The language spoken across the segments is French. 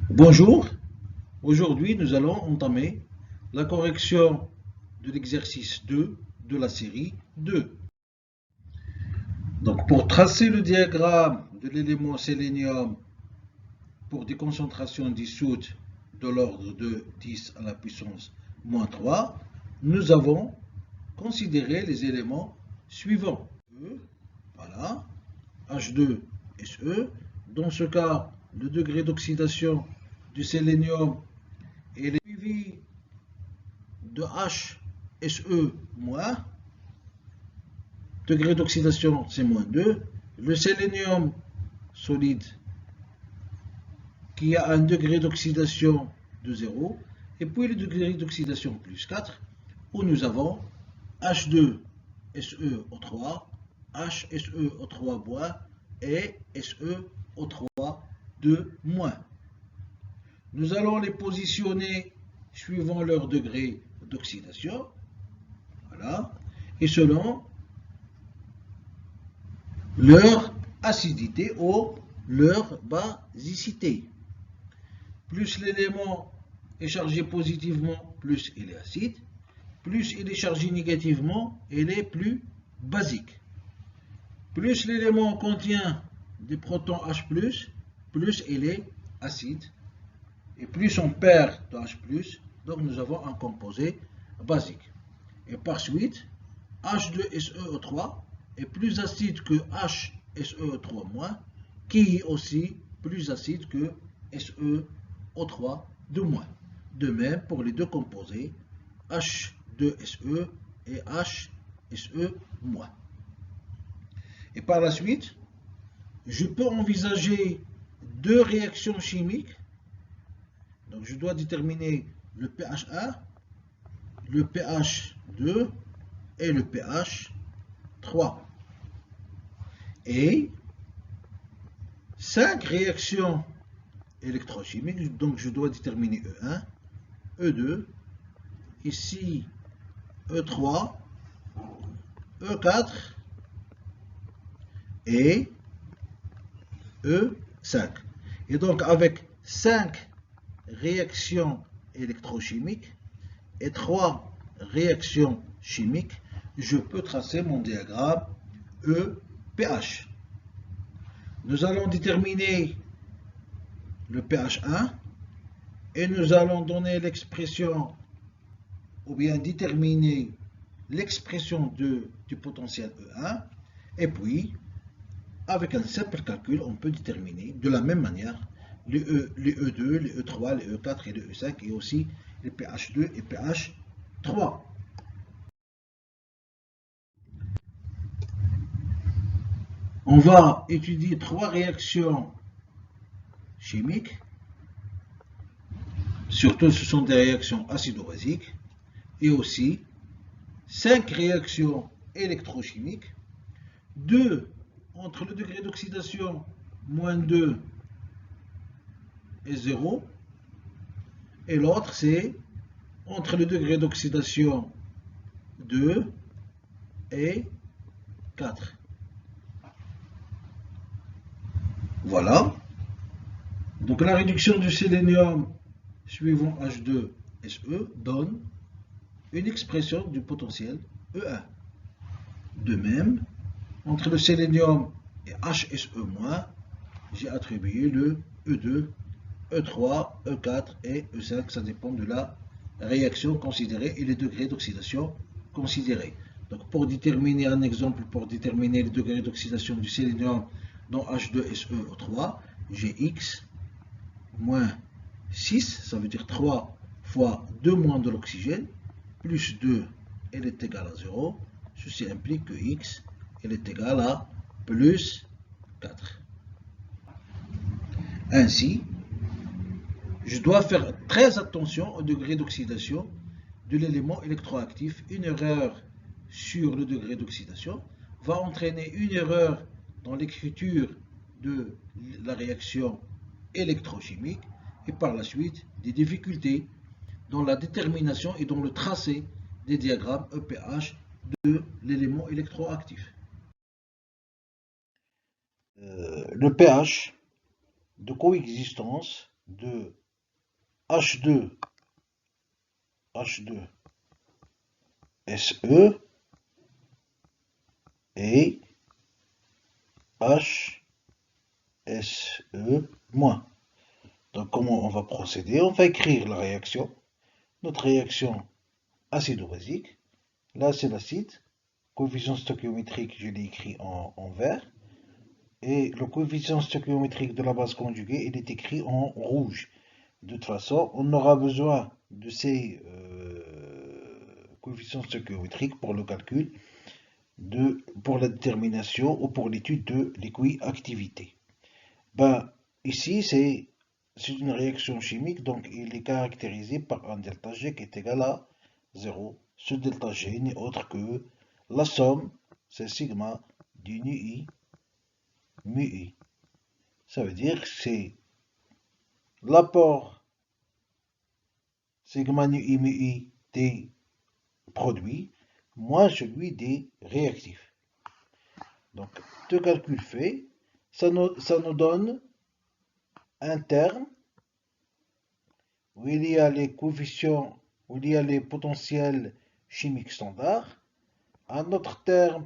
Bonjour, aujourd'hui nous allons entamer la correction de l'exercice 2 de la série 2. Donc pour tracer le diagramme de l'élément sélénium pour des concentrations dissoutes de l'ordre de 10 à la puissance moins 3, nous avons considéré les éléments suivants. Voilà, H2SE. Dans ce cas, le degré d'oxydation du sélénium est suivi de HSE moins, degré d'oxydation c'est moins 2, le sélénium solide qui a un degré d'oxydation de 0, et puis le degré d'oxydation plus 4, où nous avons H2SeO3, HSeO3- et SeO3 de moins. Nous allons les positionner suivant leur degré d'oxydation, voilà, et selon leur acidité ou leur basicité. Plus l'élément est chargé positivement, plus il est acide. Plus il est chargé négativement, il est plus basique. Plus l'élément contient des protons H+, plus il est acide. Et plus on perd de H+, donc nous avons un composé basique. Et par suite, H2SeO3 est plus acide que HSeO3-, qui est aussi plus acide que SeO3 de moins. De même pour les deux composés H2Se et HSE-. Et par la suite, je peux envisager deux réactions chimiques. Donc je dois déterminer le pH 1, le pH 2 et le pH 3. Et 5 réactions électrochimiques, donc je dois déterminer E1, E2, ici E3, E4 et E5. Et donc avec 5 réactions électrochimiques et 3 réactions chimiques, je peux tracer mon diagramme EPH. Nous allons déterminer le pH 1 et nous allons donner l'expression ou bien déterminer l'expression du potentiel E1, et puis avec un simple calcul on peut déterminer de la même manière les E2, les E3, les E4 et les E5 et aussi les pH 2 et pH 3. On va étudier 3 réactions chimiques, surtout ce sont des réactions acido-basiques, et aussi 5 réactions électrochimiques, 2 entre le degré d'oxydation moins 2 et 0, et l'autre c'est entre le degré d'oxydation 2 et 4. Voilà. Donc la réduction du sélénium suivant H2SE donne une expression du potentiel E1. De même, entre le sélénium et HSE-, j'ai attribué le E2, E3, E4 et E5, ça dépend de la réaction considérée et les degrés d'oxydation considérés. Donc pour déterminer un exemple, pour déterminer le degré d'oxydation du sélénium dans H2SeO3, j'ai X moins 6, ça veut dire 3 fois 2 moins de l'oxygène, plus 2, elle est égale à 0. Ceci implique que X, elle est égale à plus 4. Ainsi, je dois faire très attention au degré d'oxydation de l'élément électroactif. Une erreur sur le degré d'oxydation va entraîner une erreur dans l'écriture de la réaction électrochimique et par la suite des difficultés dans la détermination et dans le tracé des diagrammes EPH de l'élément électroactif. Le pH de coexistence de H2 SE et HSE-. Donc comment on va procéder? On va écrire la réaction. Notre réaction acido-basique. Là c'est l'acide. Coefficient stoichiométrique, je l'ai écrit en vert. Et le coefficient stoichiométrique de la base conjuguée, il est écrit en rouge. De toute façon, on aura besoin de ces coefficients stoichiométriques pour le calcul, pour la détermination ou pour l'étude de l'équiactivité. Ben, ici, c'est une réaction chimique, donc il est caractérisé par un delta G qui est égal à 0. Ce delta G n'est autre que la somme, c'est sigma du nu I mu I. Ça veut dire que c'est l'apport sigma nu I mu I des produits moins celui des réactifs. Donc, deux calculs faits, ça nous donne un terme où il y a les coefficients, où il y a les potentiels chimiques standards, un autre terme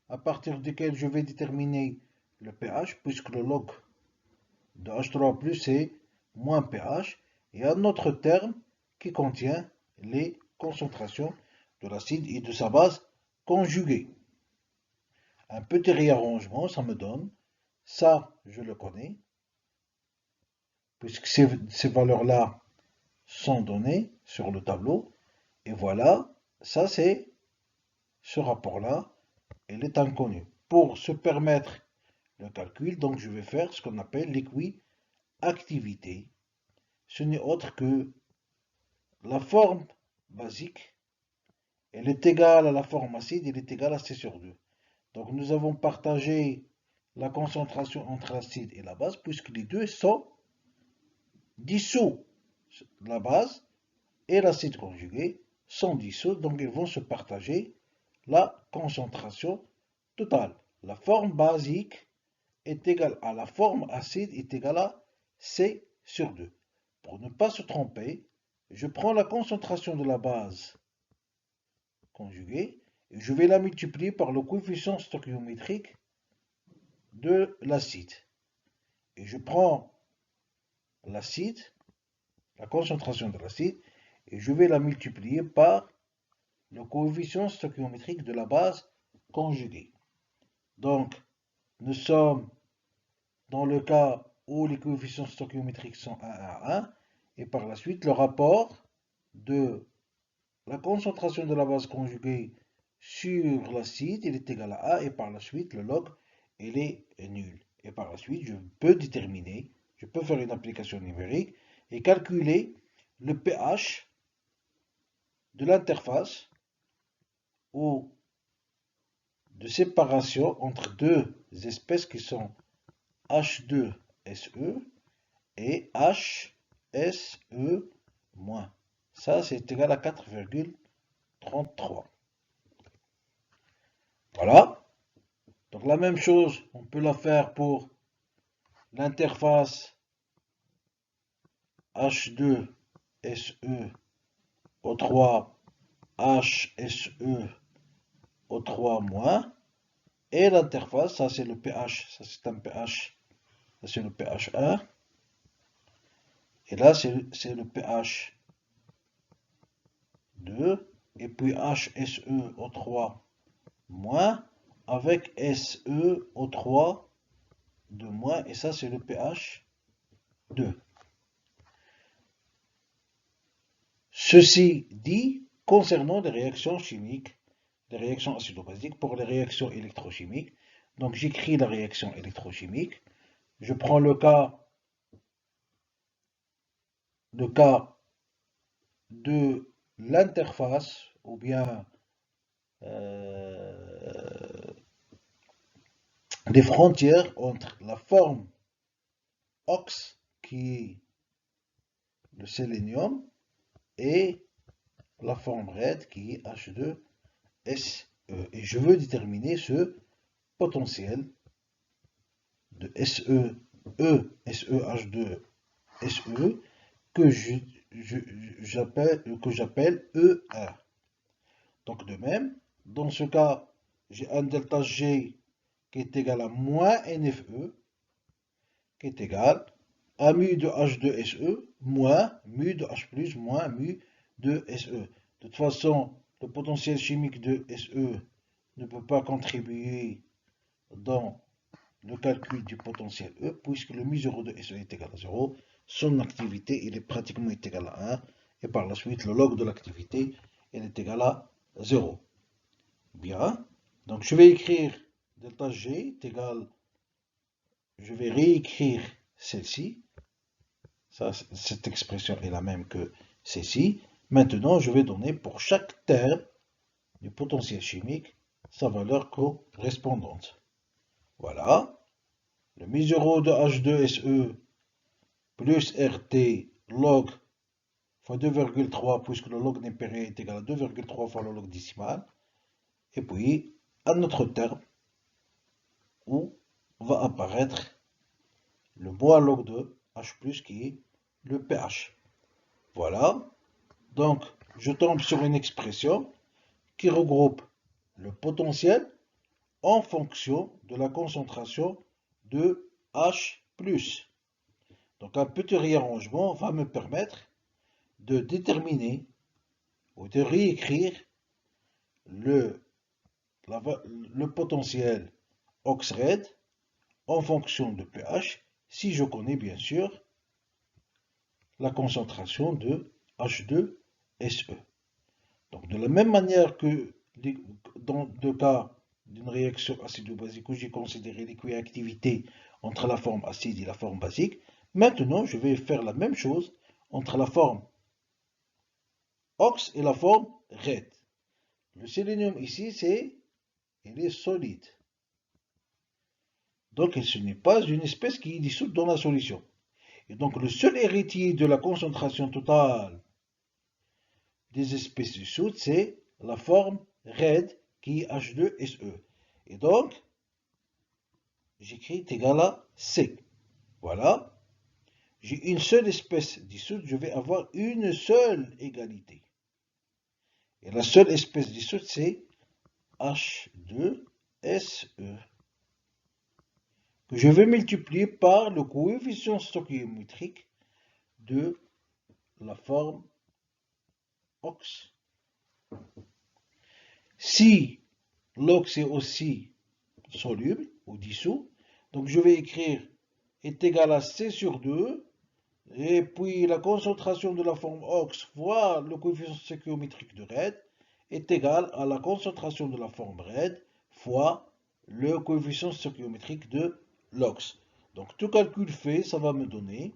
à partir duquel je vais déterminer le pH, puisque le log de H3+, c'est moins pH, et un autre terme qui contient les concentrations de l'acide et de sa base conjuguée. Un petit réarrangement, ça me donne, ça je le connais, puisque ces valeurs-là sont données sur le tableau, et voilà, ça c'est ce rapport-là, il est inconnu. Pour se permettre le calcul, donc je vais faire ce qu'on appelle l'équiactivité. Ce n'est autre que la forme basique, elle est égale à la forme acide, elle est égale à C sur 2. Donc nous avons partagé la concentration entre l'acide et la base, puisque les deux sont dissous. La base et l'acide conjugué sont dissous, donc ils vont se partager la concentration totale. La forme basique est égale à la forme acide est égale à C sur 2. Pour ne pas se tromper, je prends la concentration de la base conjuguée et je vais la multiplier par le coefficient stoichiométrique de l'acide. Et je prends l'acide, la concentration de l'acide, et je vais la multiplier par le coefficient stoichiométrique de la base conjuguée. Donc, nous sommes dans le cas où les coefficients stoichiométriques sont 1 à 1, et par la suite, le rapport de la concentration de la base conjuguée sur l'acide, il est égal à 1, et par la suite, le log, il est nul. Et par la suite, je peux déterminer, je peux faire une application numérique et calculer le pH de l'interface ou de séparation entre deux espèces qui sont H2SE et HSE-. Ça, c'est égal à 4,33. Voilà. Donc la même chose, on peut la faire pour l'interface H2SeO3 HSeO3- et l'interface, ça c'est le pH, ça c'est un pH, ça c'est le pH 1, et là c'est le pH 2, et puis HSeO3- avec SeO3 de moins, et ça c'est le pH 2. Ceci dit, concernant les réactions chimiques, les réactions acido-basiques, pour les réactions électrochimiques, donc j'écris la réaction électrochimique, je prends le cas de l'interface, ou bien des frontières entre la forme OX, qui est le sélénium, et la forme RED, qui est H2SE. Et je veux déterminer ce potentiel de SEH2 SE que j'appelle E1. Donc de même, dans ce cas, j'ai un delta G qui est égal à moins NFE, qui est égal à mu de H2SE moins mu de H plus moins mu de SE. De toute façon, le potentiel chimique de SE ne peut pas contribuer dans le calcul du potentiel E, puisque le mu0 de SE est égal à 0, son activité il est pratiquement égal à 1, et par la suite le log de l'activité il est égal à 0. Bien, donc je vais écrire delta G est égal, je vais réécrire celle-ci, cette expression est la même que celle-ci. Maintenant, je vais donner pour chaque terme du potentiel chimique sa valeur correspondante. Voilà. Le mu0 de H2SE plus RT log fois 2,3, puisque le log népérien est égal à 2,3 fois le log décimal. Et puis, un autre terme où va apparaître le moins log de H+, qui est le pH. Voilà. Donc, je tombe sur une expression qui regroupe le potentiel en fonction de la concentration de H+. Donc, un petit réarrangement va me permettre de déterminer ou de réécrire le potentiel oxred en fonction de pH, si je connais bien sûr la concentration de H2SE. Donc de la même manière que dans le cas d'une réaction acido-basique où j'ai considéré l'équiactivité entre la forme acide et la forme basique, maintenant je vais faire la même chose entre la forme ox et la forme red. Le sélénium ici, il est solide. Donc ce n'est pas une espèce qui est dissoute dans la solution. Et donc le seul héritier de la concentration totale des espèces dissoutes, c'est la forme red qui est H2SE. Et donc, j'écris égal à C. Voilà. J'ai une seule espèce dissoute, je vais avoir une seule égalité. Et la seule espèce dissoute, c'est H2SE. Que je vais multiplier par le coefficient stoichiométrique de la forme OX. Si l'OX est aussi soluble ou dissous, donc je vais écrire est égal à C sur 2, et puis la concentration de la forme OX fois le coefficient stoichiométrique de RED est égal à la concentration de la forme RED fois le coefficient stoichiométrique de l'OX. Donc tout calcul fait, ça va me donner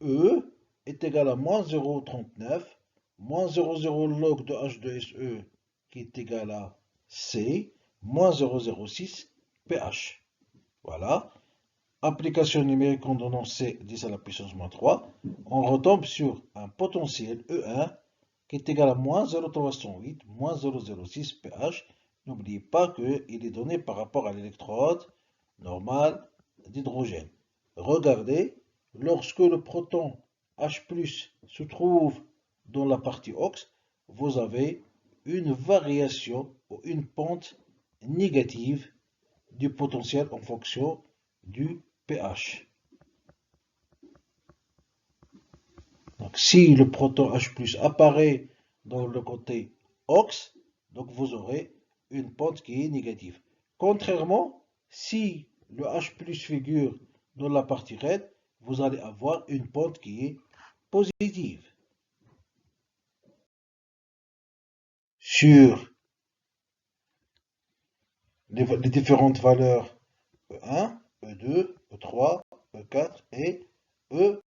E est égal à moins 0,39, moins 0,0 log de H2SE qui est égal à C, moins 0,06 pH. Voilà. Application numérique condensée 10 à la puissance moins 3. On retombe sur un potentiel E1 qui est égal à moins 0,308, moins 0,06 pH. N'oubliez pas qu'il est donné par rapport à l'électrode normale d'hydrogène. Regardez, lorsque le proton H+ se trouve dans la partie OX, vous avez une variation ou une pente négative du potentiel en fonction du pH. Donc si le proton H+ apparaît dans le côté OX, donc vous aurez une pente qui est négative. Contrairement, si le H+ figure dans la partie red, vous allez avoir une pente qui est positive. Sur les différentes valeurs E1, E2, E3, E4 et E